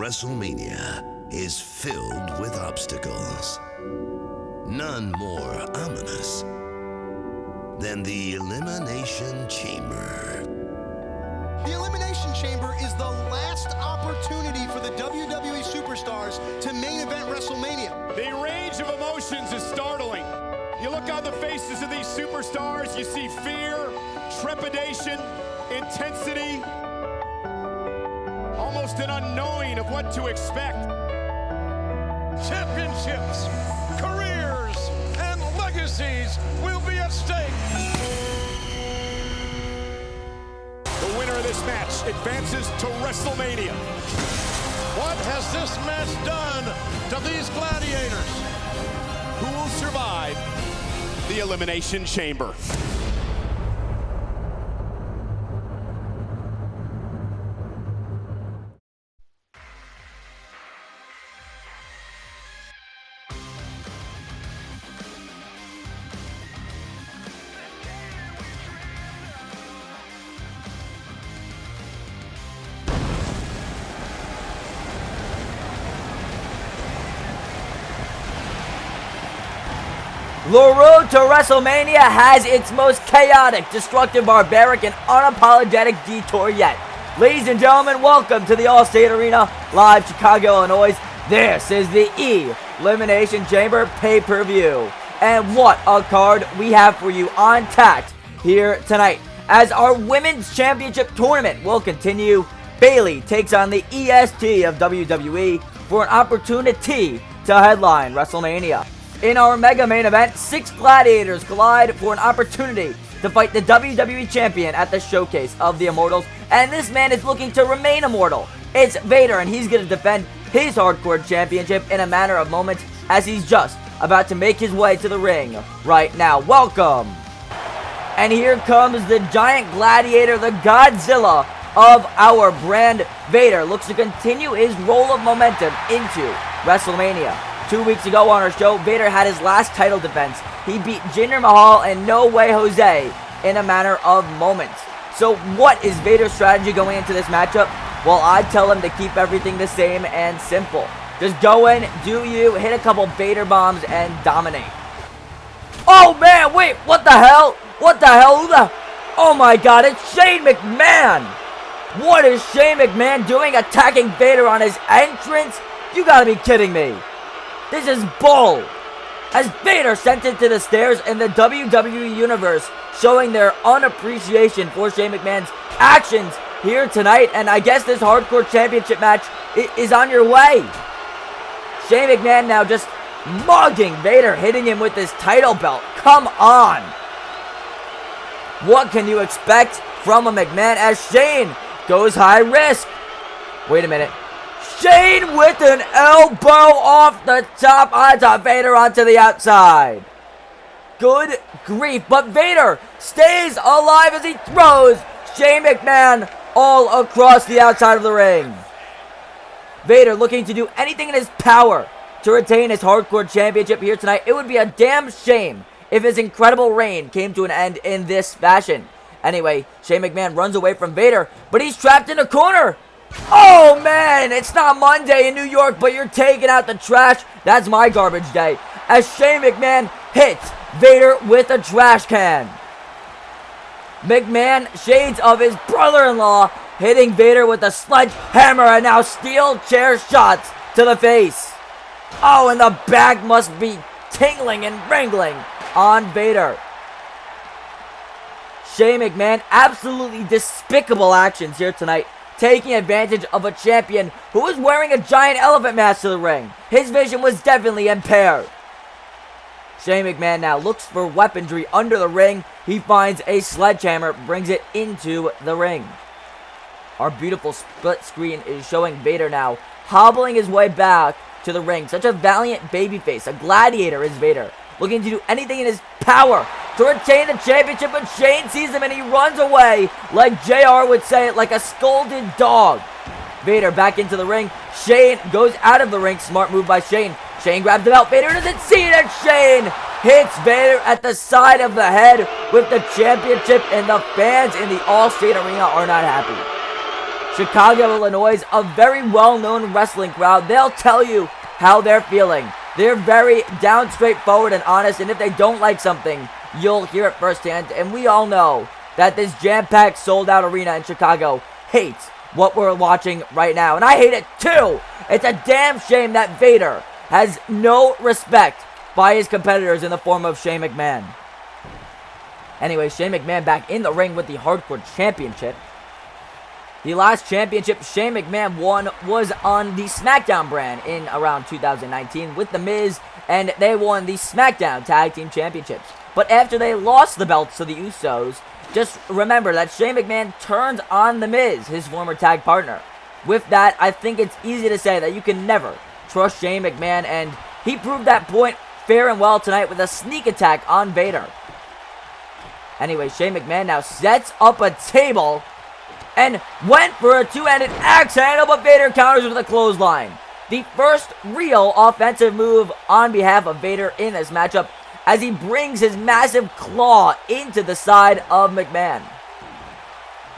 WrestleMania is filled with obstacles. None more ominous than the Elimination Chamber. The Elimination Chamber is the last opportunity for the WWE superstars to main event WrestleMania. The range of emotions is startling. You look on the faces of these superstars, you see fear, trepidation, intensity, almost an unknowing of what to expect. Championships, careers, and legacies will be at stake. The winner of this match advances to WrestleMania. What has this match done to these gladiators? Who will survive the Elimination Chamber? The road to WrestleMania has its most chaotic, destructive, barbaric, and unapologetic detour yet. Ladies and gentlemen, welcome to the Allstate Arena, live Chicago, Illinois. This is the Elimination Chamber pay-per-view. And what a card we have for you on tap here tonight. As our Women's Championship tournament will continue, Bayley takes on the EST of WWE for an opportunity to headline WrestleMania. In our mega main event, 6 gladiators collide for an opportunity to fight the WWE Champion at the Showcase of the Immortals, and this man is looking to remain immortal. It's Vader, and he's going to defend his Hardcore Championship in a matter of moments as he's just about to make his way to the ring right now. Welcome! And here comes the giant gladiator, the Godzilla of our brand. Vader looks to continue his roll of momentum into WrestleMania. 2 weeks ago on our show, Vader had his last title defense. He beat Jinder Mahal and No Way Jose in a matter of moments. So what is Vader's strategy going into this matchup? Well, I tell him to keep everything the same and simple. Just go in, do you, hit a couple Vader bombs, and dominate. Oh man, wait, what the hell? What the hell? Oh my god, it's Shane McMahon! What is Shane McMahon doing attacking Vader on his entrance? You gotta be kidding me. This is bull! As Vader sent it to the stairs in the WWE Universe, showing their unappreciation for Shane McMahon's actions here tonight, and I guess this Hardcore Championship match is on your way. Shane McMahon now just mugging Vader, hitting him with his title belt. Come on! What can you expect from a McMahon as Shane goes high risk? Wait a minute. Shane with an elbow off the top onto Vader onto the outside. Good grief, but Vader stays alive as he throws Shane McMahon all across the outside of the ring. Vader looking to do anything in his power to retain his Hardcore Championship here tonight. It would be a damn shame if his incredible reign came to an end in this fashion. Anyway, Shane McMahon runs away from Vader, but he's trapped in a corner. Oh man, it's not Monday in New York, but you're taking out the trash. That's my garbage day. As Shane McMahon hits Vader with a trash can. McMahon, shades of his brother-in-law, hitting Vader with a sledgehammer and now steel chair shots to the face. Oh, and the back must be tingling and wrangling on Vader. Shane McMahon, absolutely despicable actions here tonight, taking advantage of a champion who was wearing a giant elephant mask to the ring. His vision was definitely impaired. Shane McMahon now looks for weaponry under the ring. He finds a sledgehammer, brings it into the ring. Our beautiful split screen is showing Vader now hobbling his way back to the ring. Such a valiant babyface, a gladiator is Vader, looking to do anything in his power to retain the championship, but Shane sees him and he runs away, like JR would say it, like a scolded dog. Vader back into the ring. Shane goes out of the ring. Smart move by Shane. Shane grabs the belt. Vader doesn't see it, and Shane hits Vader at the side of the head with the championship, and the fans in the Allstate Arena are not happy. Chicago, Illinois, a very well-known wrestling crowd. They'll tell you how they're feeling. They're very down, straightforward, and honest, and if they don't like something, you'll hear it firsthand. And we all know that this jam-packed, sold-out arena in Chicago hates what we're watching right now, and I hate it too. It's a damn shame that Vader has no respect by his competitors in the form of Shane McMahon. Anyway, Shane McMahon back in the ring with the Hardcore Championship. The last championship Shane McMahon won was on the SmackDown brand in around 2019 with The Miz, and they won the SmackDown Tag Team Championships. But after they lost the belts to the Usos, just remember that Shane McMahon turned on The Miz, his former tag partner. With that, I think it's easy to say that you can never trust Shane McMahon, and he proved that point fair and well tonight with a sneak attack on Vader. Anyway, Shane McMahon now sets up a table and went for a two-handed axe handle, but Vader counters with a clothesline. The first real offensive move on behalf of Vader in this matchup as he brings his massive claw into the side of McMahon.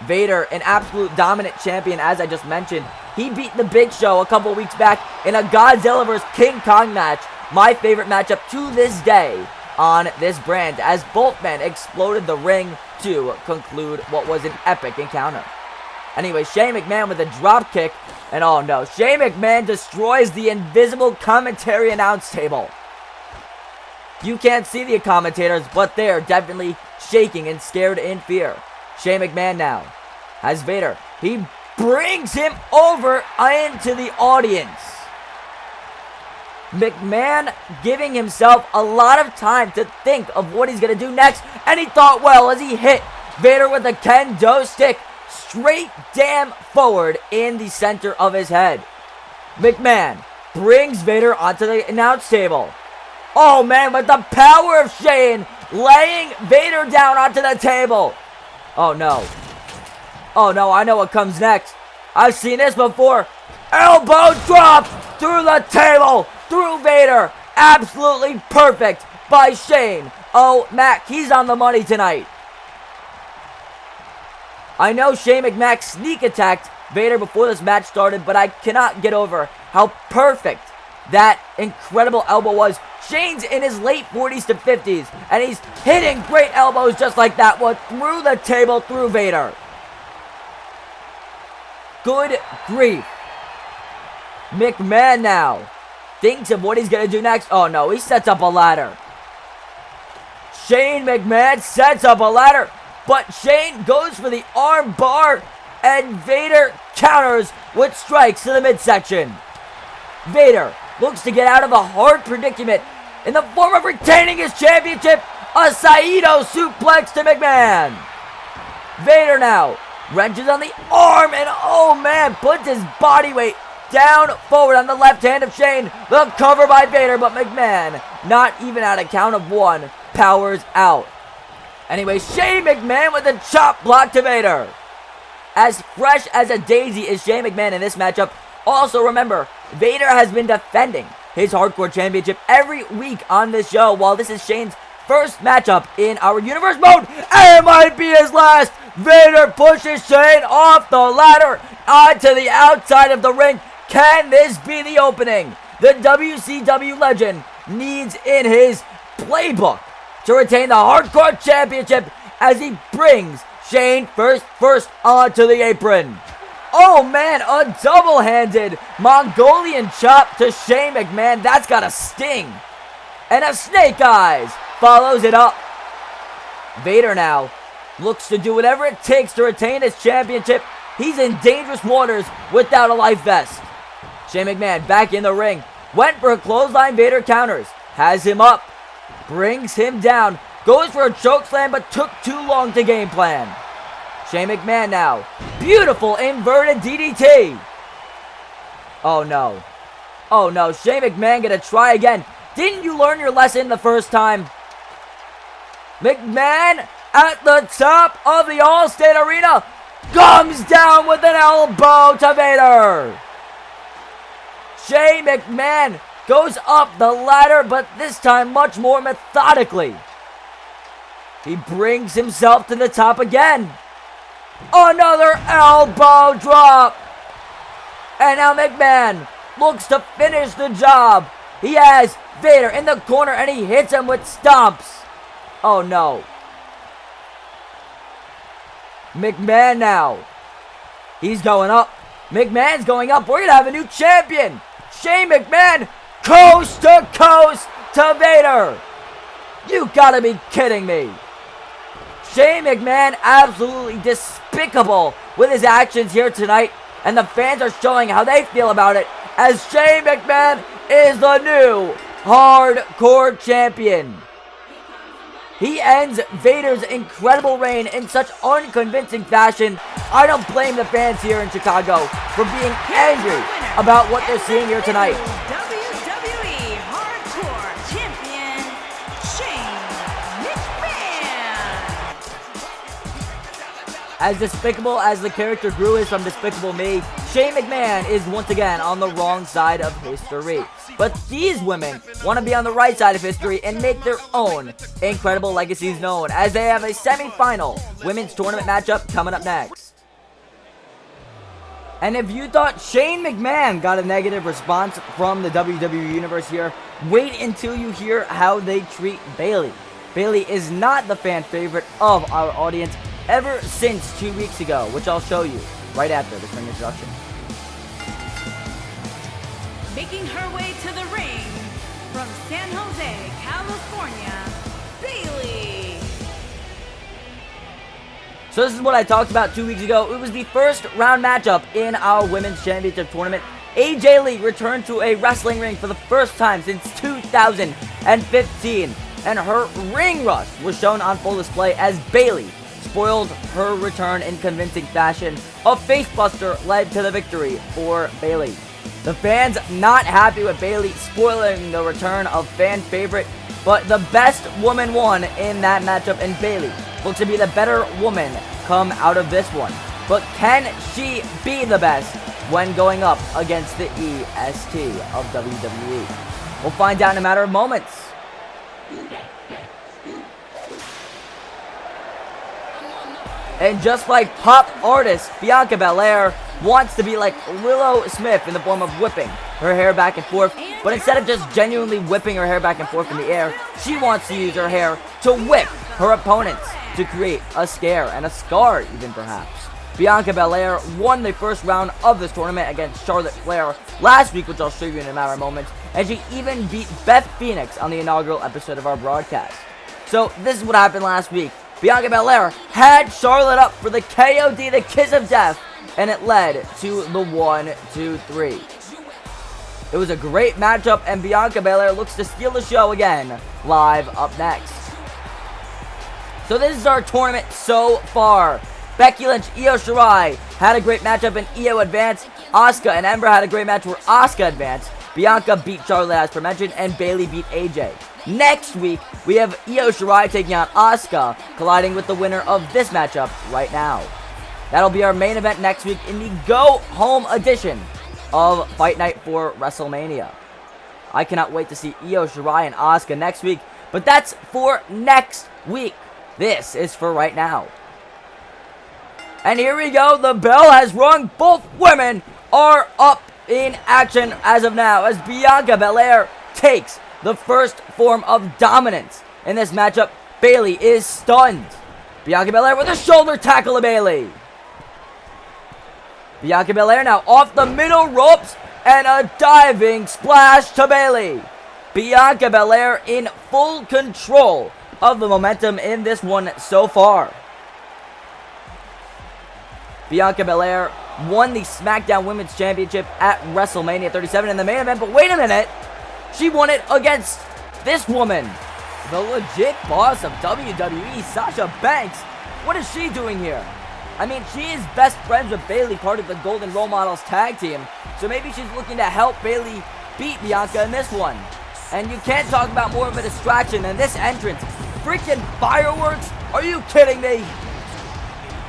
Vader, an absolute dominant champion, as I just mentioned. He beat The Big Show a couple weeks back in a Godzilla vs. King Kong match. My favorite matchup to this day on this brand, as both men exploded the ring to conclude what was an epic encounter. Anyway, Shane McMahon with a drop kick, and oh no, Shane McMahon destroys the invisible commentary announce table. You can't see the commentators, but they're definitely shaking and scared in fear. Shane McMahon now has Vader. He brings him over into the audience. McMahon giving himself a lot of time to think of what he's going to do next, and he thought well as he hit Vader with a kendo stick straight damn forward in the center of his head. McMahon brings Vader onto the announce table. Oh man, with the power of Shane laying Vader down onto the table. Oh no. Oh no, I know what comes next. I've seen this before. Elbow drop through the table, through Vader. Absolutely perfect by Shane. Oh, Mac, he's on the money tonight. I know Shane McMahon sneak attacked Vader before this match started, but I cannot get over how perfect that incredible elbow was. Shane's in his late 40s to 50s, and he's hitting great elbows just like that one through the table, through Vader. Good grief. McMahon now thinks of what he's going to do next. Oh no, he sets up a ladder. Shane McMahon sets up a ladder, but Shane goes for the arm bar, and Vader counters with strikes to the midsection. Vader looks to get out of a hard predicament in the form of retaining his championship. A Saito suplex to McMahon. Vader now wrenches on the arm, and oh man, puts his body weight down forward on the left hand of Shane. The cover by Vader, but McMahon, not even at a count of one, powers out. Anyway, Shane McMahon with a chop block to Vader. As fresh as a daisy is Shane McMahon in this matchup. Also remember, Vader has been defending his Hardcore Championship every week on this show, while this is Shane's first matchup in our Universe mode, and it might be his last. Vader pushes Shane off the ladder onto the outside of the ring. Can this be the opening the WCW legend needs in his playbook to retain the Hardcore Championship as he brings Shane first onto the apron? Oh man, a double-handed Mongolian chop to Shane McMahon. That's got a sting. And a snake eyes follows it up. Vader now looks to do whatever it takes to retain his championship. He's in dangerous waters without a life vest. Shane McMahon back in the ring. Went for a clothesline. Vader counters. Has him up. Brings him down. Goes for a chokeslam, but took too long to game plan. Shane McMahon now. Beautiful inverted DDT. Oh no. Oh no. Shane McMahon gonna try again. Didn't you learn your lesson the first time? McMahon at the top of the All-State Arena comes down with an elbow to Vader. Shane McMahon goes up the ladder, but this time much more methodically. He brings himself to the top again. Another elbow drop. And now McMahon looks to finish the job. He has Vader in the corner and he hits him with stomps. Oh no. McMahon now. He's going up. McMahon's going up. We're going to have a new champion. Shane McMahon, coast to coast to Vader. You gotta be kidding me. Shane McMahon absolutely despicable with his actions here tonight. And the fans are showing how they feel about it, as Shane McMahon is the new hardcore champion. He ends Vader's incredible reign in such unconvincing fashion. I don't blame the fans here in Chicago for being angry about what they're seeing here tonight. WWE Hardcore Champion, Shane McMahon. As despicable as the character Gru is from Despicable Me, Shane McMahon is once again on the wrong side of history. But these women want to be on the right side of history and make their own incredible legacies known, as they have a semi-final women's tournament matchup coming up next. And if you thought Shane McMahon got a negative response from the WWE Universe here, wait until you hear how they treat Bayley. Bayley is not the fan favorite of our audience ever since 2 weeks ago, which I'll show you right after this ring introduction. Making her way to the ring from San Jose, California, Bayley. So this is what I talked about 2 weeks ago. It was the first round matchup in our Women's Championship Tournament. AJ Lee returned to a wrestling ring for the first time since 2015. And her ring rust was shown on full display as Bayley spoiled her return in convincing fashion. A facebuster led to the victory for Bayley. The fans not happy with Bayley spoiling the return of fan favorite, but the best woman won in that matchup, and Bayley looks to be the better woman come out of this one. But can she be the best when going up against the EST of WWE? We'll find out in a matter of moments. And just like pop artist Bianca Belair wants to be like Willow Smith in the form of whipping her hair back and forth, but instead of just genuinely whipping her hair back and forth in the air, she wants to use her hair to whip her opponents to create a scare and a scar even perhaps. Bianca Belair won the first round of this tournament against Charlotte Flair last week, which I'll show you in a matter of moments, and she even beat Beth Phoenix on the inaugural episode of our broadcast. So this is what happened last week. Bianca Belair had Charlotte up for the KOD, the Kiss of Death, and it led to the 1-2-3. It was a great matchup, and Bianca Belair looks to steal the show again, live up next. So this is our tournament so far. Becky Lynch, Io Shirai had a great matchup and Io advanced. Asuka and Ember had a great match where Asuka advanced. Bianca beat Charlotte as per mentioned, and Bayley beat AJ. Next week, we have Io Shirai taking on Asuka, colliding with the winner of this matchup right now. That'll be our main event next week in the go-home edition of Fight Night for WrestleMania. I cannot wait to see Io Shirai and Asuka next week, but that's for next week. This is for right now. And here we go, the bell has rung. Both women are up in action as of now, as Bianca Belair takes the first form of dominance in this matchup. Bayley is stunned. Bianca Belair with a shoulder tackle to Bayley. Bianca Belair now off the middle ropes and a diving splash to Bayley. Bianca Belair in full control of the momentum in this one so far. Bianca Belair won the SmackDown Women's Championship at WrestleMania 37 in the main event, but wait a minute. She won it against this woman, the legit boss of WWE, Sasha Banks. What is she doing here? I mean, she is best friends with Bayley, part of the Golden Role Models tag team. So maybe she's looking to help Bayley beat Bianca in this one. And you can't talk about more of a distraction than this entrance. Freaking fireworks? Are you kidding me?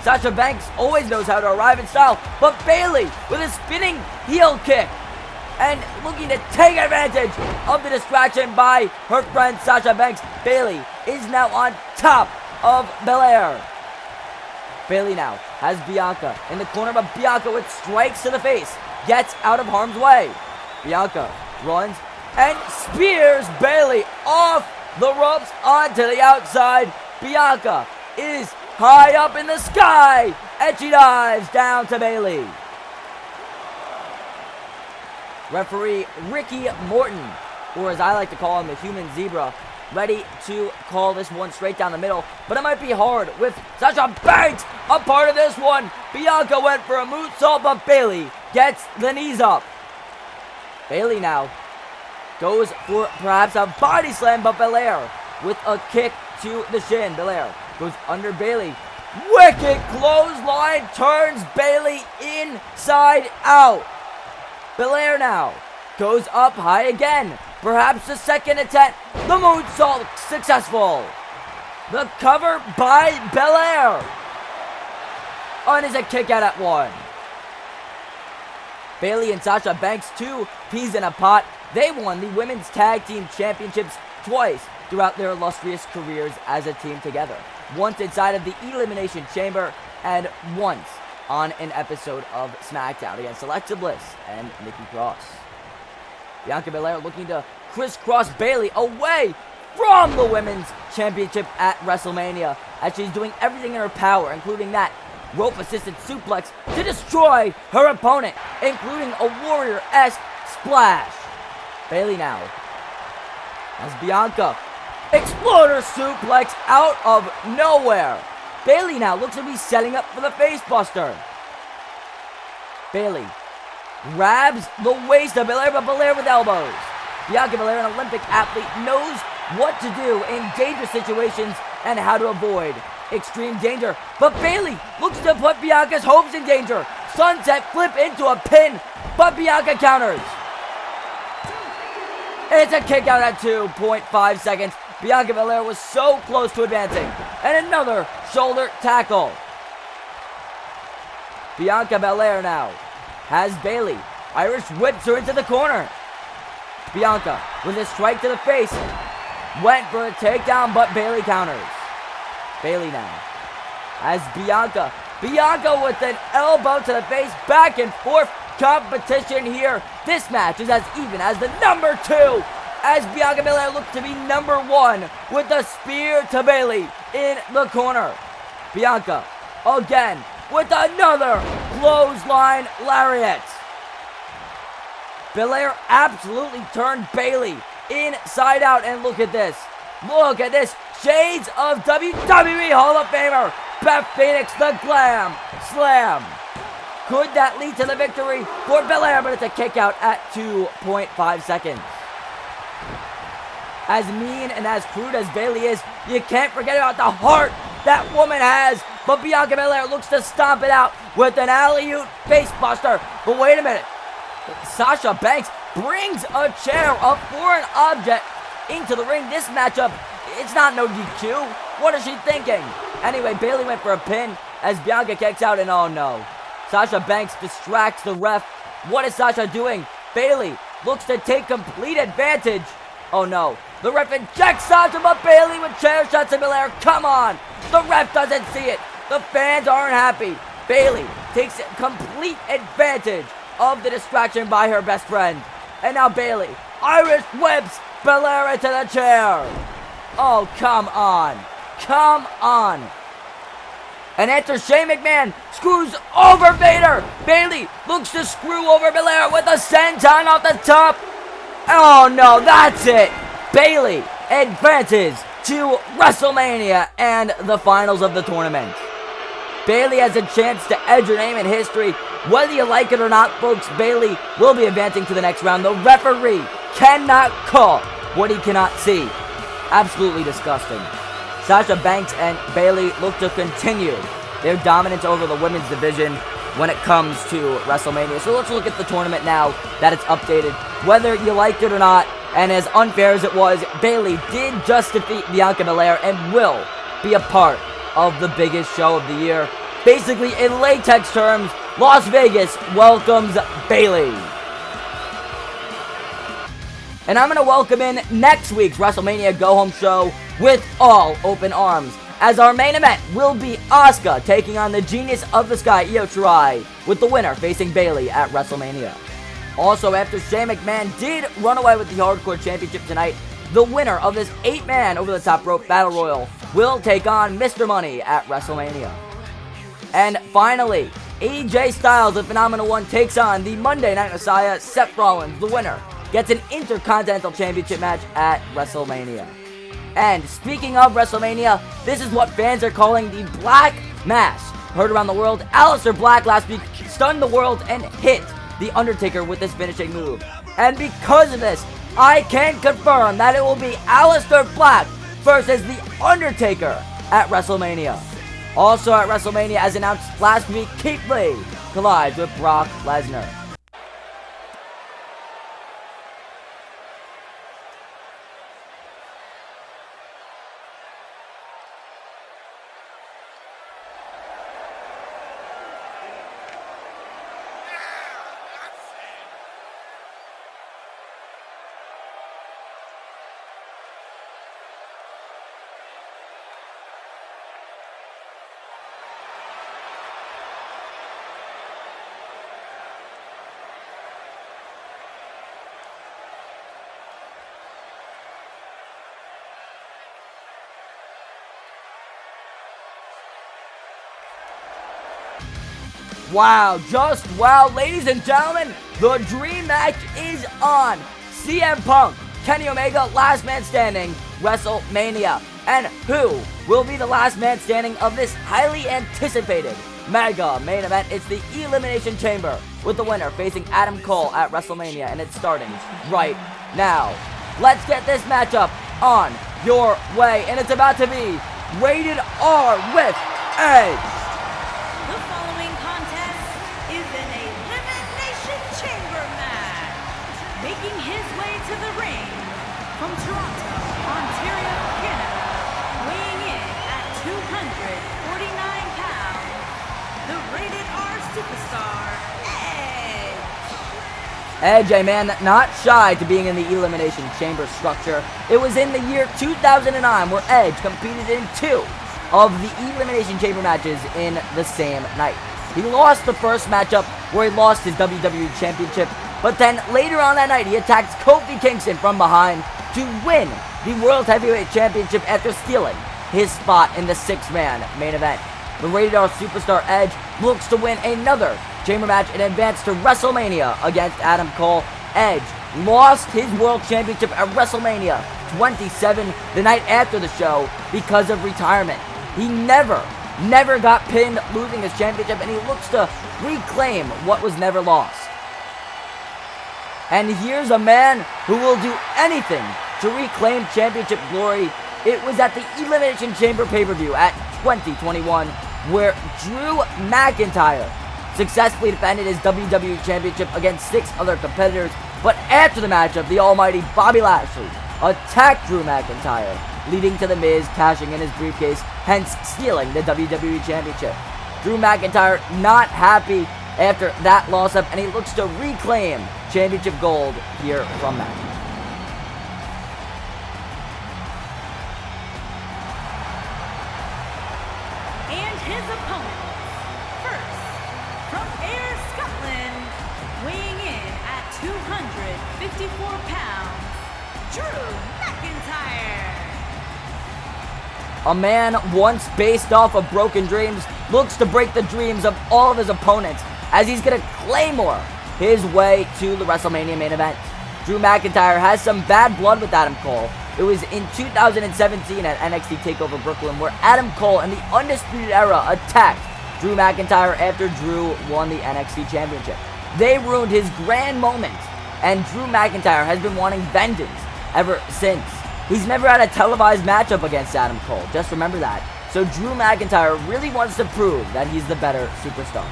Sasha Banks always knows how to arrive in style, but Bayley with a spinning heel kick and looking to take advantage of the distraction by her friend Sasha Banks. Bayley is now on top of Belair. Bayley now has Bianca in the corner, but Bianca with strikes to the face gets out of harm's way. Bianca runs and spears Bayley off the ropes onto the outside. Bianca is high up in the sky, and she dives down to Bayley. Referee Ricky Morton, or as I like to call him, the human zebra, ready to call this one straight down the middle, but it might be hard with Sasha Banks a part of this one. Bianca went for a moonsault, but Bayley gets the knees up. Bayley now goes for perhaps a body slam, but Belair with a kick to the shin. Belair goes under Bayley. Wicked clothesline turns Bayley inside out. Belair now goes up high again. Perhaps the second attempt. The moonsault successful. The cover by Belair. And is a kick out at 1. Bayley and Sasha Banks, 2 peas in a pot. They won the Women's Tag Team Championships twice throughout their illustrious careers as a team together. Once inside of the Elimination Chamber and once on an episode of SmackDown against Alexa Bliss and Nikki Cross. Bianca Belair looking to crisscross Bayley away from the Women's Championship at WrestleMania as she's doing everything in her power, including that rope-assisted suplex to destroy her opponent, including a Warrior-esque splash. Bayley now as Bianca exploder suplex out of nowhere. Bayley now looks to be setting up for the facebuster. Bayley grabs the waist of Belair, but Belair with elbows. Bianca Belair, an Olympic athlete, knows what to do in dangerous situations and how to avoid extreme danger. But Bayley looks to put Bianca's hopes in danger. Sunset flip into a pin, but Bianca counters. It's a kick out at 2.5 seconds. Bianca Belair was so close to advancing. And another shoulder tackle. Bianca Belair now has Bayley. Irish whips her into the corner. Bianca with a strike to the face. Went for a takedown, but Bayley counters. Bayley now has Bianca. Bianca with an elbow to the face. Back and forth competition here. This match is as even as the number 2. As Bianca Belair looks to be number 1 with the spear to Bayley in the corner. Bianca again with another clothesline lariat. Belair absolutely turned Bayley inside out, and look at this. Look at this. Shades of WWE Hall of Famer Beth Phoenix, the Glam Slam. Could that lead to the victory for Belair? But it's a kick out at 2.5 seconds. As mean and as crude as Bayley is, you can't forget about the heart that woman has. But Bianca Belair looks to stomp it out with an alley-oop facebuster. But wait a minute. Sasha Banks brings a chair, a foreign object, into the ring. This matchup, it's not no DQ. What is she thinking? Anyway, Bayley went for a pin as Bianca kicks out, and oh no. Sasha Banks distracts the ref. What is Sasha doing? Bayley looks to take complete advantage. Oh no. The ref ejects Sasha, but Bayley with chair shots to Belair. Come on. The ref doesn't see it. The fans aren't happy. Bayley takes complete advantage of the distraction by her best friend. And now Bayley Irish whips Belair into the chair. Oh, come on. Come on. And enter Shane McMahon. Screws over Vader. Bayley looks to screw over Belair with a senton off the top. Oh no, that's it. Bayley advances to WrestleMania and the finals of the tournament. Bayley has a chance to edge her name in history. Whether you like it or not, folks, Bayley will be advancing to the next round. The referee cannot call what he cannot see. Absolutely disgusting. Sasha Banks and Bayley look to continue their dominance over the women's division when it comes to WrestleMania. So let's look at the tournament now that it's updated. Whether you liked it or not, and as unfair as it was, Bayley did just defeat Bianca Belair and will be a part of the biggest show of the year. Basically, in latex terms, Las Vegas welcomes Bayley. And I'm going to welcome in next week's WrestleMania Go Home show with all open arms, as our main event will be Asuka taking on the Genius of the Sky, Io Shirai, with the winner facing Bayley at WrestleMania. Also, after Shane McMahon did run away with the Hardcore Championship tonight, the winner of this 8-man over-the-top rope battle royal will take on Mr. Money at WrestleMania. And finally, AJ Styles, the Phenomenal One, takes on the Monday Night Messiah, Seth Rollins. The winner gets an Intercontinental Championship match at WrestleMania. And speaking of WrestleMania, this is what fans are calling the Black Mass. Heard around the world, Aleister Black last week stunned the world and hit The Undertaker with this finishing move. And because of this, I can confirm that it will be Aleister Black versus The Undertaker at WrestleMania. Also at WrestleMania, as announced last week, Keith Lee collides with Brock Lesnar. Wow, just wow, ladies and gentlemen, the dream match is on. CM Punk, Kenny Omega, last man standing, WrestleMania. And who will be the last man standing of this highly anticipated mega main event? It's the Elimination Chamber, with the winner facing Adam Cole at WrestleMania, and it's starting right now. Let's get this matchup on your way, and it's about to be Rated R with Edge. Making his way to the ring from Toronto, Ontario, Canada, weighing in at 249 pounds, the Rated R superstar, Edge. Edge, a man not shy to being in the Elimination Chamber structure. It was in the year 2009 where Edge competed in 2 of the Elimination Chamber matches in the same night. He lost the first matchup where he lost his WWE Championship, but then later on that night, he attacked Kofi Kingston from behind to win the World Heavyweight Championship after stealing his spot in the 6-man main event. The Rated R superstar Edge looks to win another chamber match and advance to WrestleMania against Adam Cole. Edge lost his World Championship at WrestleMania 27 the night after the show because of retirement. He never got pinned, losing his championship, and he looks to reclaim what was never lost. And here's a man who will do anything to reclaim championship glory. It was at the Elimination Chamber pay-per-view at 2021 where Drew McIntyre successfully defended his WWE Championship against 6 other competitors. But after the matchup, the almighty Bobby Lashley attacked Drew McIntyre, leading to The Miz cashing in his briefcase, hence stealing the WWE Championship. Drew McIntyre not happy after that loss-up, and he looks to reclaim championship gold here from that. And his opponent, first, from Ayr, Scotland, weighing in at 254 pounds, Drew McIntyre. A man once based off of broken dreams looks to break the dreams of all of his opponents as he's going to claymore his way to the WrestleMania main event. Drew McIntyre has some bad blood with Adam Cole. It was in 2017 at NXT TakeOver Brooklyn where Adam Cole and the Undisputed Era attacked Drew McIntyre after Drew won the NXT Championship. They ruined his grand moment, and Drew McIntyre has been wanting vengeance ever since. He's never had a televised matchup against Adam Cole, just remember that. So Drew McIntyre really wants to prove that he's the better superstar.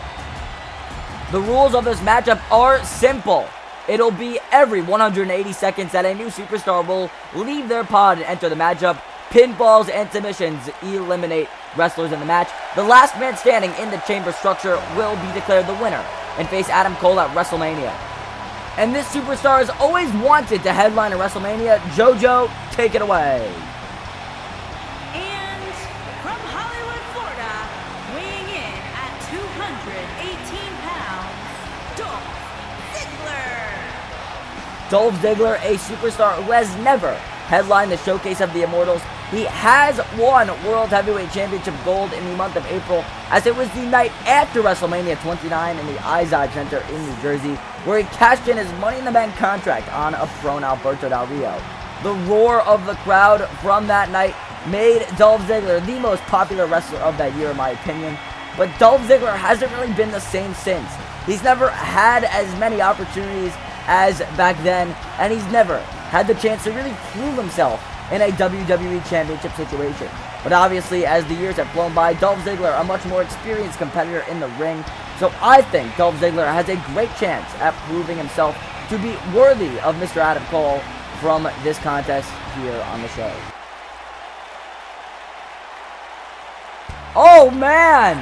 The rules of this matchup are simple. It'll be every 180 seconds that a new superstar will leave their pod and enter the matchup. Pinfalls and submissions eliminate wrestlers in the match. The last man standing in the chamber structure will be declared the winner and face Adam Cole at WrestleMania. And this superstar has always wanted to headline a WrestleMania. JoJo, take it away. And from Dolph Ziggler, a superstar who has never headlined the Showcase of the Immortals. He has won World Heavyweight Championship gold in the month of April, as it was the night after WrestleMania 29 in the Izod Center in New Jersey, where he cashed in his Money in the Bank contract on a prone Alberto Del Rio. The roar of the crowd from that night made Dolph Ziggler the most popular wrestler of that year, in my opinion. But Dolph Ziggler hasn't really been the same since. He's never had as many opportunities as back then, and he's never had the chance to really prove himself in a WWE Championship situation. But obviously, as the years have flown by, Dolph Ziggler, a much more experienced competitor in the ring. So I think Dolph Ziggler has a great chance at proving himself to be worthy of Mr. Adam Cole from this contest here on the show. Oh man!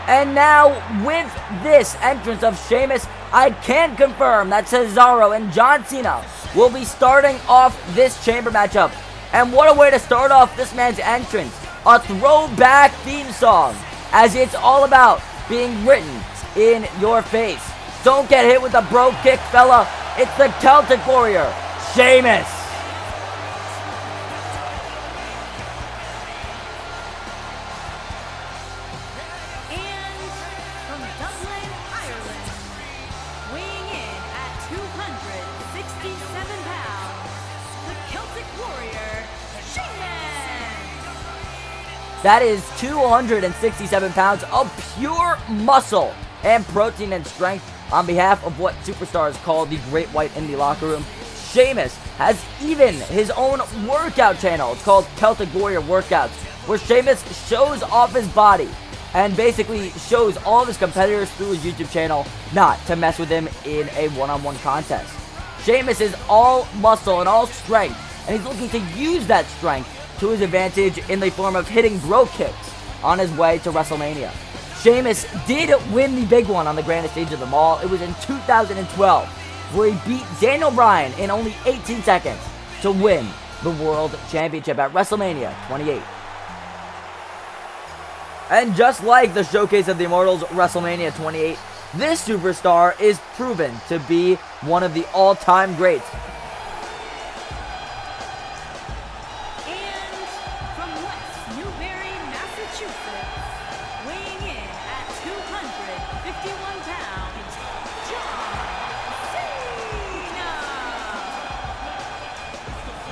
And now with this entrance of Sheamus, I can confirm that Cesaro and John Cena will be starting off this chamber matchup. And what a way to start off this man's entrance. A throwback theme song, as it's all about being written in your face. Don't get hit with a bro kick, fella. It's the Celtic Warrior, Sheamus. That is 267 pounds of pure muscle and protein and strength on behalf of what superstars call the Great White in the Locker Room. Sheamus has even his own workout channel. It's called Celtic Warrior Workouts, where Sheamus shows off his body and basically shows all of his competitors through his YouTube channel not to mess with him in a one-on-one contest. Sheamus is all muscle and all strength, and he's looking to use that strength to his advantage in the form of hitting bro kicks on his way to WrestleMania. Sheamus did win the big one on the grandest stage of them all. It was in 2012, where he beat Daniel Bryan in only 18 seconds to win the World Championship at WrestleMania 28. And just like the Showcase of the Immortals WrestleMania 28, this superstar is proven to be one of the all-time greats.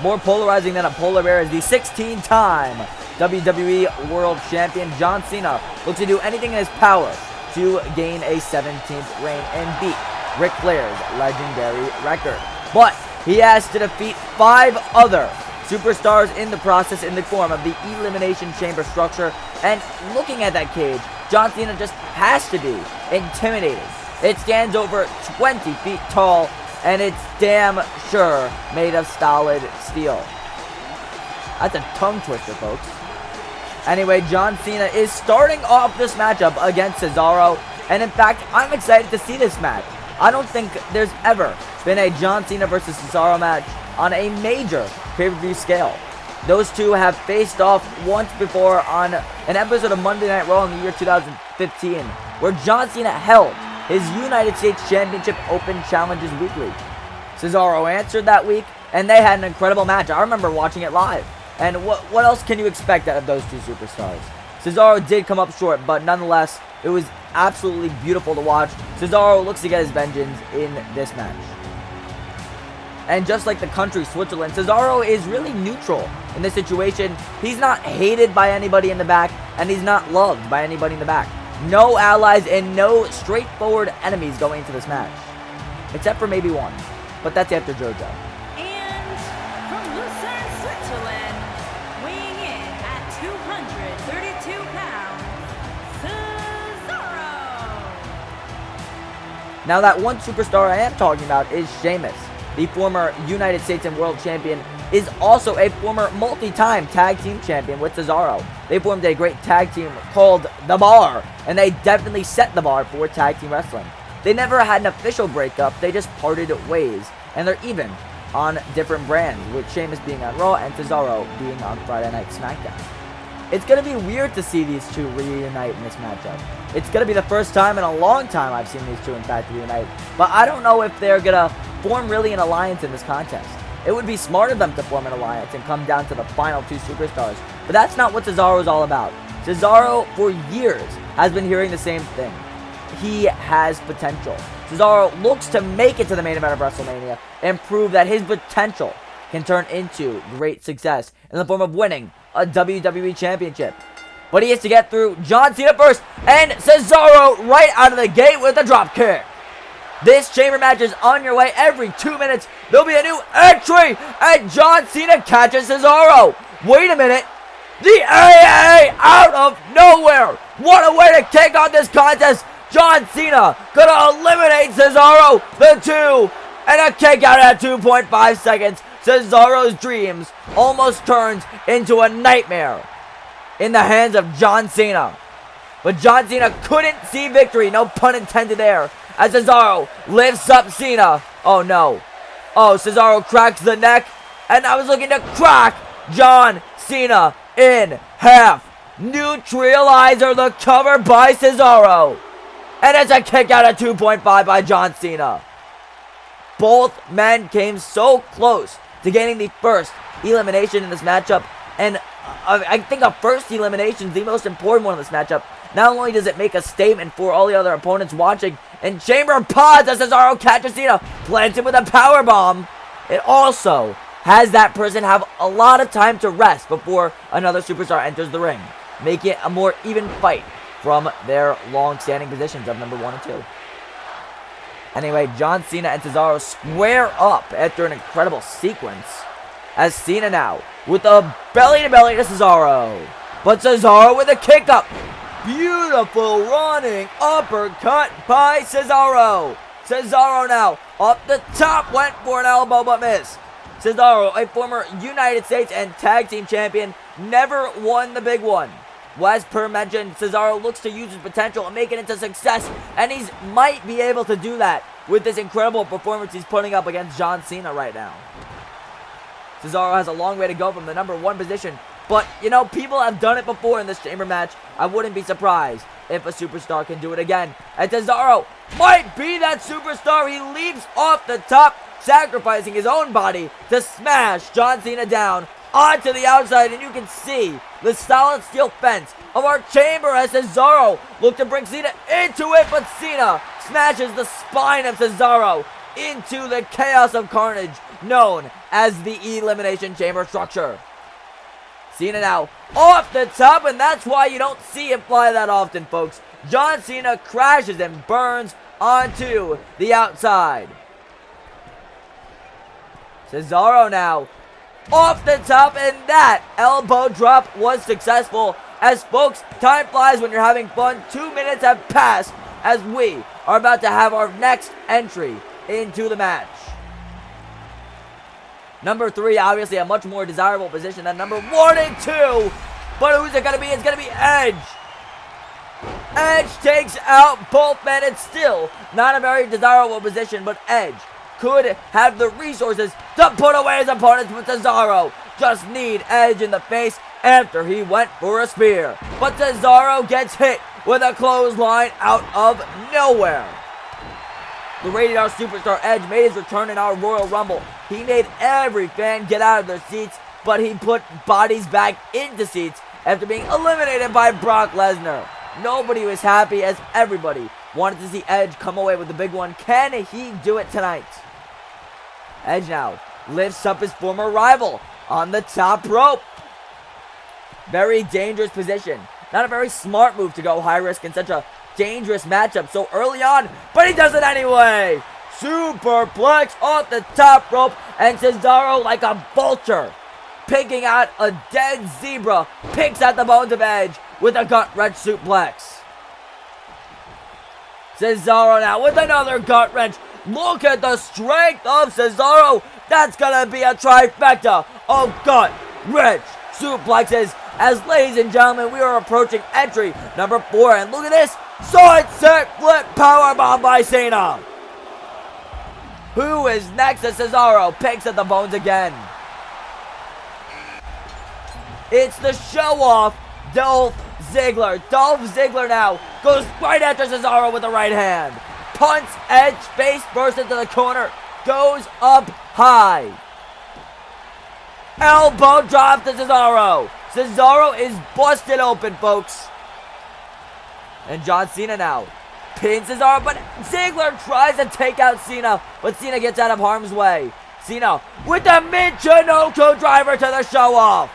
More polarizing than a polar bear is the 16-time WWE World Champion John Cena looks to do anything in his power to gain a 17th reign and beat Ric Flair's legendary record. But he has to defeat 5 other superstars in the process in the form of the Elimination Chamber structure. And looking at that cage, John Cena just has to be intimidating. It stands over 20 feet tall, and it's damn sure made of solid steel. That's a tongue twister, folks. Anyway, John Cena is starting off this matchup against Cesaro, and in fact, I'm excited to see this match. I don't think there's ever been a John Cena versus Cesaro match on a major pay-per-view scale. Those two have faced off once before on an episode of Monday Night Raw in the year 2015, where John Cena held his United States Championship Open Challenges Weekly. Cesaro answered that week, and they had an incredible match. I remember watching it live. And what else can you expect out of those two superstars? Cesaro did come up short, but nonetheless, it was absolutely beautiful to watch. Cesaro looks to get his vengeance in this match. And just like the country Switzerland, Cesaro is really neutral in this situation. He's not hated by anybody in the back, and he's not loved by anybody in the back. No allies and no straightforward enemies going into this match. Except for maybe one. But that's after JoJo. And from Lucerne, Switzerland, weighing in at 232 pounds, Cesaro. Now that one superstar I am talking about is Sheamus. The former United States and World Champion is also a former multi-time tag team champion with Cesaro. They formed a great tag team called The Bar, and they definitely set the bar for tag team wrestling. They never had an official breakup, they just parted ways, and they're even on different brands, with Sheamus being on Raw and Cesaro being on Friday Night SmackDown. It's going to be weird to see these two reunite in this matchup. It's going to be the first time in a long time I've seen these two in fact reunite, but I don't know if they're going to form really an alliance in this contest. It would be smart of them to form an alliance and come down to the final two superstars. But that's not what Cesaro is all about. Cesaro, for years, has been hearing the same thing. He has potential. Cesaro looks to make it to the main event of WrestleMania and prove that his potential can turn into great success in the form of winning a WWE Championship. But he has to get through John Cena first, and Cesaro right out of the gate with a drop kick. This chamber match is on your way. Every 2 minutes, there'll be a new entry, and John Cena catches Cesaro. Wait a minute. The AA out of nowhere. What a way to kick off this contest. John Cena gonna eliminate Cesaro. The 2 and a kick out at 2.5 seconds. Cesaro's dreams almost turns into a nightmare in the hands of John Cena. But John Cena couldn't see victory, no pun intended there, as Cesaro lifts up Cena. Oh no. Oh, Cesaro cracks the neck, and I was looking to crack John Cena in half. Neutralizer, the cover by Cesaro. And it's a kick out at 2.5 by John Cena. Both men came so close to getting the first elimination in this matchup, and I think a first elimination is the most important one in this matchup. Not only does it make a statement for all the other opponents watching, and Chamber pods as Cesaro catches Cena, plants him with a powerbomb, it also has that person have a lot of time to rest before another superstar enters the ring, making it a more even fight from their long-standing positions of number 1 and 2. Anyway, John Cena and Cesaro square up after an incredible sequence, as Cena now with a belly-to-belly to Cesaro. But Cesaro with a kick up. Beautiful running uppercut by Cesaro. Cesaro now up the top, went for an elbow but missed. Cesaro, a former United States and Tag Team Champion, never won the big one. Well, as per mentioned, Cesaro looks to use his potential and make it into success, and he might be able to do that with this incredible performance he's putting up against John Cena right now. Cesaro has a long way to go from the number 1 position, but, you know, people have done it before in this chamber match. I wouldn't be surprised if a superstar can do it again. And Cesaro might be that superstar. He leaps off the top, sacrificing his own body to smash John Cena down onto the outside, and you can see the solid steel fence of our chamber as Cesaro look to bring Cena into it, but Cena smashes the spine of Cesaro into the chaos of carnage known as the Elimination Chamber structure. Cena now off the top, and that's why you don't see him fly that often, folks. John Cena crashes and burns onto the outside. Cesaro now off the top, and that elbow drop was successful. As folks, time flies when you're having fun. 2 minutes have passed as we are about to have our next entry into the match. Number 3, obviously a much more desirable position than number 1 and 2. But who's it going to be? It's going to be Edge. Edge takes out both men. It's still not a very desirable position, but Edge could have the resources to put away his opponents, but Cesaro just need Edge in the face after he went for a spear. But Cesaro gets hit with a clothesline out of nowhere. The Rated R Superstar Edge made his return in our Royal Rumble. He made every fan get out of their seats, but he put bodies back into seats after being eliminated by Brock Lesnar. Nobody was happy as everybody wanted to see Edge come away with the big one. Can he do it tonight? Edge now lifts up his former rival on the top rope. Very dangerous position. Not a very smart move to go high risk in such a dangerous matchup so early on, but he does it anyway. Superplex off the top rope, and Cesaro, like a vulture, picking out a dead zebra, picks at the bones of Edge with a gut-wrench suplex. Cesaro now with another gut-wrench. Look at the strength of Cesaro. That's gonna be a trifecta of gut-wrench suplexes. As, ladies and gentlemen, we are approaching entry number 4, and look at this sunset flip powerbomb by Cena. Who is next as Cesaro picks at the bones again? It's the show-off, Dolph Ziggler. Dolph Ziggler now goes right after Cesaro with the right hand. Punts Edge face first into the corner. goes up high. Elbow drop to Cesaro. Cesaro is busted open, folks. And John Cena now pins Cesaro, but Ziggler tries to take out Cena, but Cena gets out of harm's way. Cena with the Michinoku driver to the show-off.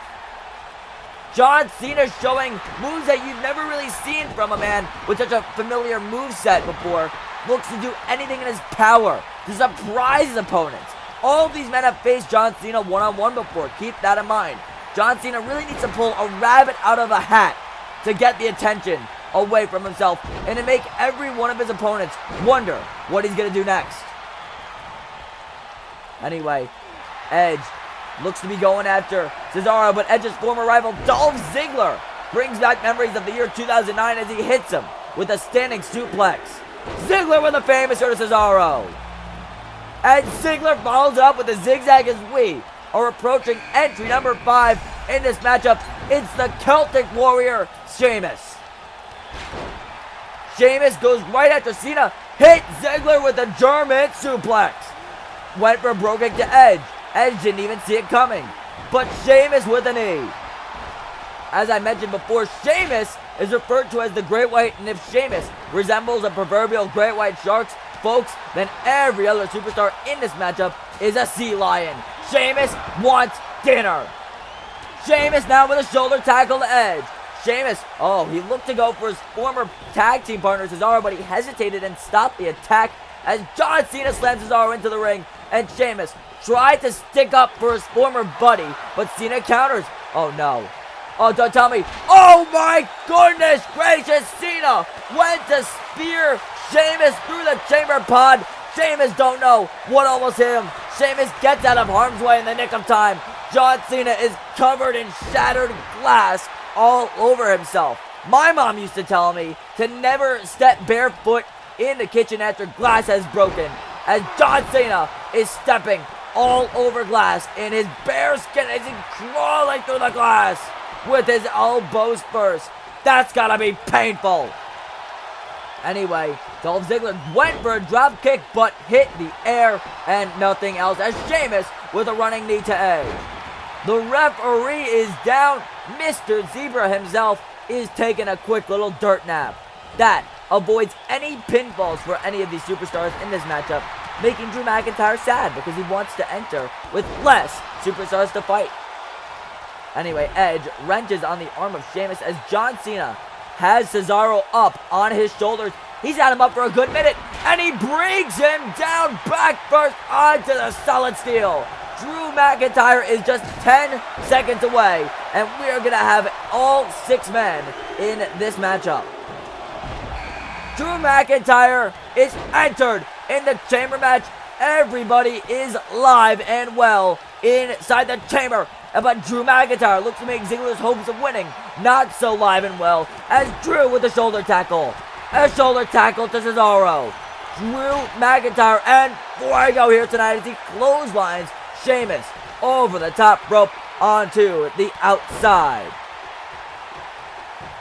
John Cena showing moves that you've never really seen from a man with such a familiar moveset before. Looks to do anything in his power to surprise his opponents. All of these men have faced John Cena one-on-one before. Keep that in mind. John Cena really needs to pull a rabbit out of a hat to get the attention away from himself and to make every one of his opponents wonder what he's going to do next. Anyway, Edge looks to be going after Cesaro, but Edge's former rival Dolph Ziggler brings back memories of the year 2009 as he hits him with a standing suplex. Ziggler with a famous to Cesaro. And Ziggler follows up with a zigzag as we are approaching entry number 5 in this matchup. It's the Celtic Warrior, Sheamus. Sheamus goes right after Cena, hit Ziggler with a German suplex. Went for a bro kick to Edge. Edge didn't even see it coming. But Sheamus with a knee. As I mentioned before, Sheamus is referred to as the Great White, and if Sheamus resembles a proverbial Great White Shark, folks, then every other superstar in this matchup is a sea lion. Sheamus wants dinner. Sheamus now with a shoulder tackle to Edge. Sheamus, he looked to go for his former tag team partner Cesaro, but he hesitated and stopped the attack as John Cena slams Cesaro into the ring, and Sheamus tried to stick up for his former buddy, but Cena counters. Oh no. Oh, don't tell me. Oh my goodness gracious, Cena went to spear Sheamus through the chamber pod. Sheamus don't know what almost hit him. Sheamus gets out of harm's way in the nick of time. John Cena is covered in shattered glass all over himself. My mom used to tell me to never step barefoot in the kitchen after glass has broken, as John Cena is stepping all over glass in his bare skin as he's crawling through the glass with his elbows first. That's gotta be painful. Anyway, Dolph Ziggler went for a drop kick but hit the air and nothing else as Sheamus with a running knee to Edge. The referee is down. Mr. Zebra himself is taking a quick little dirt nap. That avoids any pinfalls for any of these superstars in this matchup, making Drew McIntyre sad because he wants to enter with less superstars to fight. Anyway, Edge wrenches on the arm of Sheamus as John Cena has Cesaro up on his shoulders. He's had him up for a good minute, and he brings him down back first onto the solid steel. Drew McIntyre is just 10 seconds away, and we are going to have all 6 men in this matchup. Drew McIntyre is entered in the chamber match. Everybody is live and well inside the chamber, but Drew McIntyre looks to make Ziggler's hopes of winning not so live and well as Drew with the shoulder tackle. A shoulder tackle to Cesaro. Drew McIntyre and Fuego here tonight as he clotheslines Sheamus over the top rope onto the outside.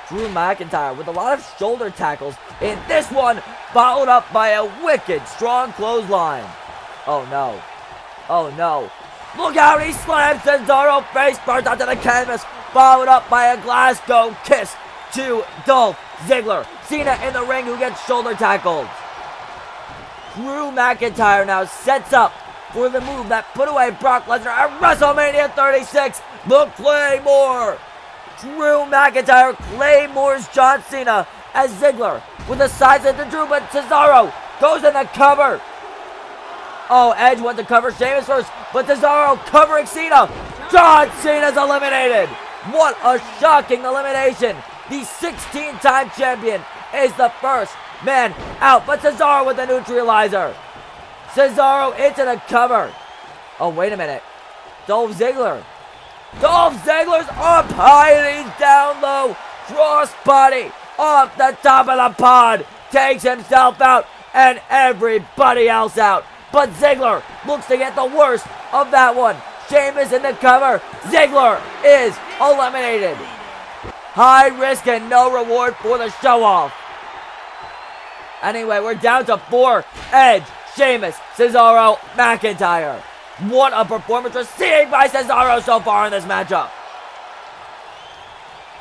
Drew McIntyre with a lot of shoulder tackles in this one, followed up by a wicked strong clothesline. Oh no. Oh no. Look out, he slams Cesaro face first onto the canvas, followed up by a Glasgow kiss to Dolph Ziggler. Cena in the ring who gets shoulder tackled. Drew McIntyre now sets up for the move that put away Brock Lesnar at WrestleMania 36, the Claymore. Drew McIntyre claymores John Cena as Ziggler with the sides of the Drew, but Cesaro goes in the cover. Oh, Edge went to cover Sheamus first, but Cesaro covering Cena. John Cena's eliminated. What a shocking elimination. The 16-time champion is the first man out, but Cesaro with the neutralizer. Cesaro into the cover. Oh, wait a minute. Dolph Ziggler. Dolph Ziggler's up high and he's down low. Crossbody off the top of the pod. Takes himself out and everybody else out. But Ziggler looks to get the worst of that one. Sheamus in the cover. Ziggler is eliminated. High risk and no reward for the show-off. Anyway, we're down to 4. Edge, Sheamus, Cesaro, McIntyre. What a performance we're seeing by Cesaro so far in this matchup.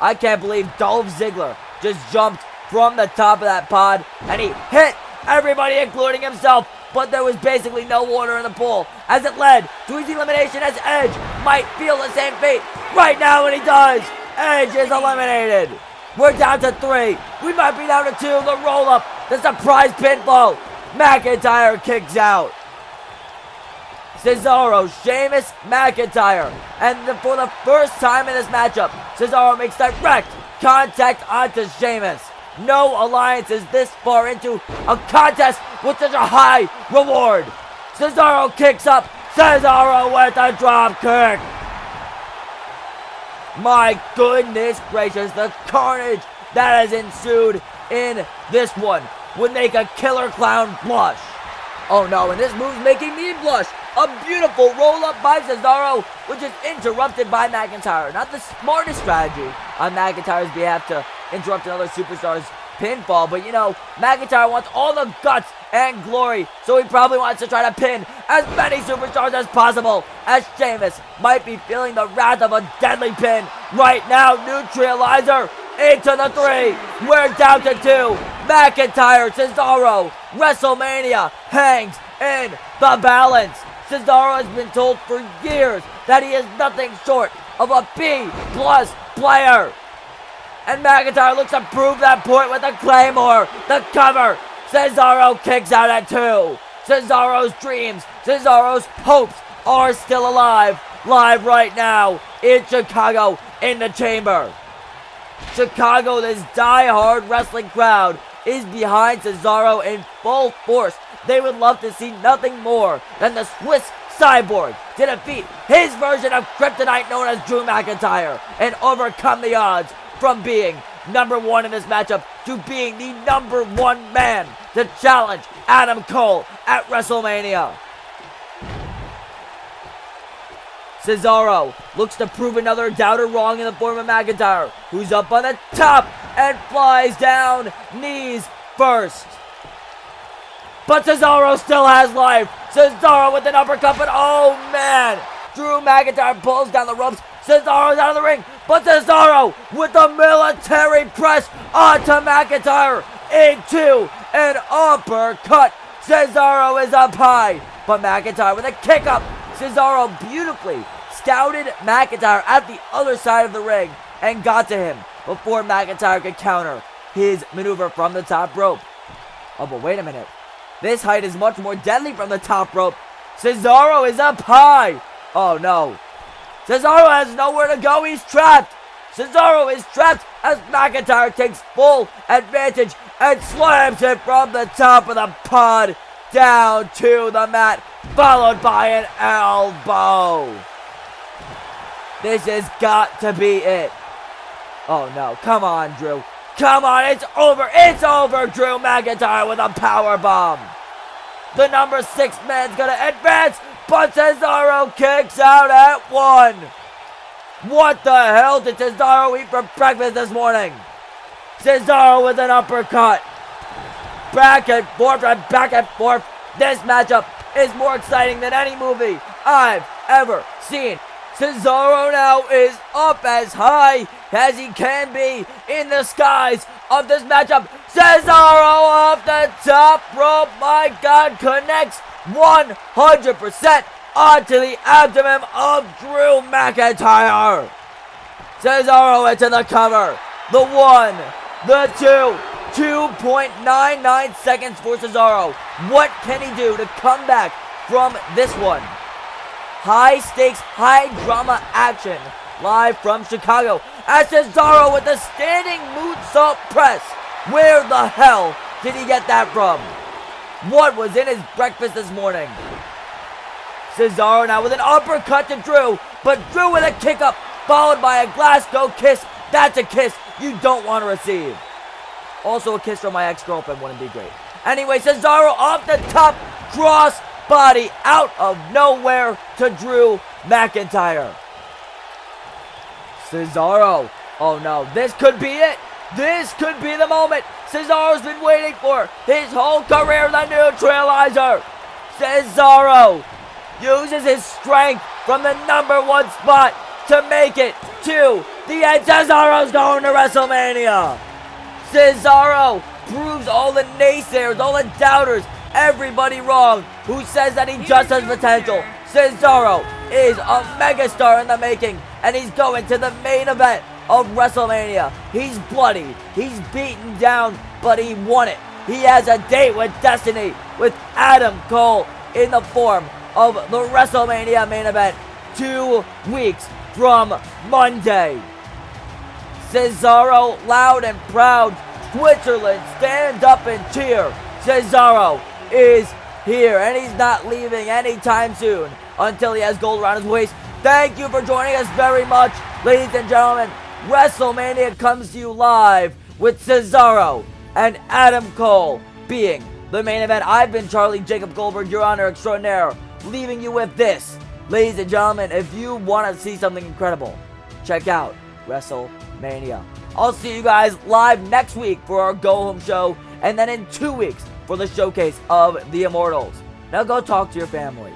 I can't believe Dolph Ziggler just jumped from the top of that pod and he hit everybody, including himself. But there was basically no water in the pool as it led to his elimination, as Edge might feel the same fate right now, and he does. Edge is eliminated. We're down to 3. We might be down to 2. The roll-up, the surprise pinfall. McIntyre kicks out. Cesaro, Sheamus, McIntyre. And for the first time in this matchup, Cesaro makes direct contact onto Sheamus. No alliances this far into a contest with such a high reward. Cesaro kicks up. Cesaro with a drop kick. My goodness gracious, the carnage that has ensued in this one would make a killer clown blush. Oh no, and this move's making me blush. A beautiful roll-up by Cesaro, which is interrupted by McIntyre. Not the smartest strategy on McIntyre's behalf to interrupt another superstar's pinfall, but you know, McIntyre wants all the guts and glory, so he probably wants to try to pin as many superstars as possible, as Sheamus might be feeling the wrath of a deadly pin right now. Neutralizer into the 3. We're down to 2. McIntyre, Cesaro. WrestleMania hangs in the balance. Cesaro has been told for years that he is nothing short of a B+ player. And McIntyre looks to prove that point with a Claymore. The cover. Cesaro kicks out at 2. Cesaro's dreams, Cesaro's hopes are still alive. Live right now in Chicago in the Chamber. Chicago, this die-hard wrestling crowd, is behind Cesaro in full force. They would love to see nothing more than the Swiss Cyborg to defeat his version of Kryptonite known as Drew McIntyre and overcome the odds from being number 1 in this matchup to being the number 1 man to challenge Adam Cole at WrestleMania. Cesaro looks to prove another doubter wrong in the form of McIntyre, who's up on the top and flies down knees first. But Cesaro still has life. Cesaro with an uppercut, but oh man! Drew McIntyre pulls down the ropes. Cesaro's out of the ring, but Cesaro with the military press onto McIntyre into an uppercut. Cesaro is up high, but McIntyre with a kick up. Cesaro beautifully scouted McIntyre at the other side of the ring and got to him before McIntyre could counter his maneuver from the top rope. Oh, but wait a minute. This height is much more deadly from the top rope. Cesaro is up high. Oh no. Cesaro has nowhere to go. He's trapped. Cesaro is trapped as McIntyre takes full advantage and slams it from the top of the pod down to the mat, followed by an elbow. This has got to be it. Oh no, come on, Drew. Come on, it's over. It's over, Drew McIntyre with a power bomb. The number 6 man's gonna advance, but Cesaro kicks out at 1. What the hell did Cesaro eat for breakfast this morning? Cesaro with an uppercut. Back and forth and back and forth. This matchup is more exciting than any movie I've ever seen. Cesaro now is up as high as he can be in the skies of this matchup. Cesaro off the top rope, my God, connects 100% onto the abdomen of Drew McIntyre. Cesaro into the cover. The 1, the 2, 2.99 seconds for Cesaro. What can he do to come back from this one? High stakes, high drama action live from Chicago as Cesaro with the standing moonsault press. Where the hell did he get that from? What was in his breakfast this morning? Cesaro now with an uppercut to Drew, but Drew with a kick up followed by a Glasgow kiss. That's a kiss you don't want to receive. Also a kiss from my ex-girlfriend wouldn't be great. Anyway, Cesaro off the top, cross body out of nowhere to Drew McIntyre. Cesaro. Oh no, this could be it. This could be the moment Cesaro's been waiting for his whole career, the neutralizer. Cesaro uses his strength from the #1 spot to make it to the end. Cesaro's going to WrestleMania. Cesaro proves all the naysayers, all the doubters, everybody wrong who says that he just has potential. Cesaro is a megastar in the making, and he's going to the main event of WrestleMania. He's bloody, he's beaten down, but he won it. He has a date with destiny with Adam Cole in the form of the WrestleMania main event 2 weeks from Monday. Cesaro, loud and proud. Switzerland, stand up and cheer. Cesaro is here, and he's not leaving anytime soon until he has gold around his waist. Thank you for joining us very much, ladies and gentlemen. WrestleMania comes to you live with Cesaro and Adam Cole being the main event. I've been Charlie Jacob Goldberg, your honor extraordinaire, leaving you with this. Ladies and gentlemen, if you want to see something incredible, check out WrestleMania. I'll see you guys live next week for our go-home show, and then in 2 weeks for the showcase of the Immortals. Now go talk to your family.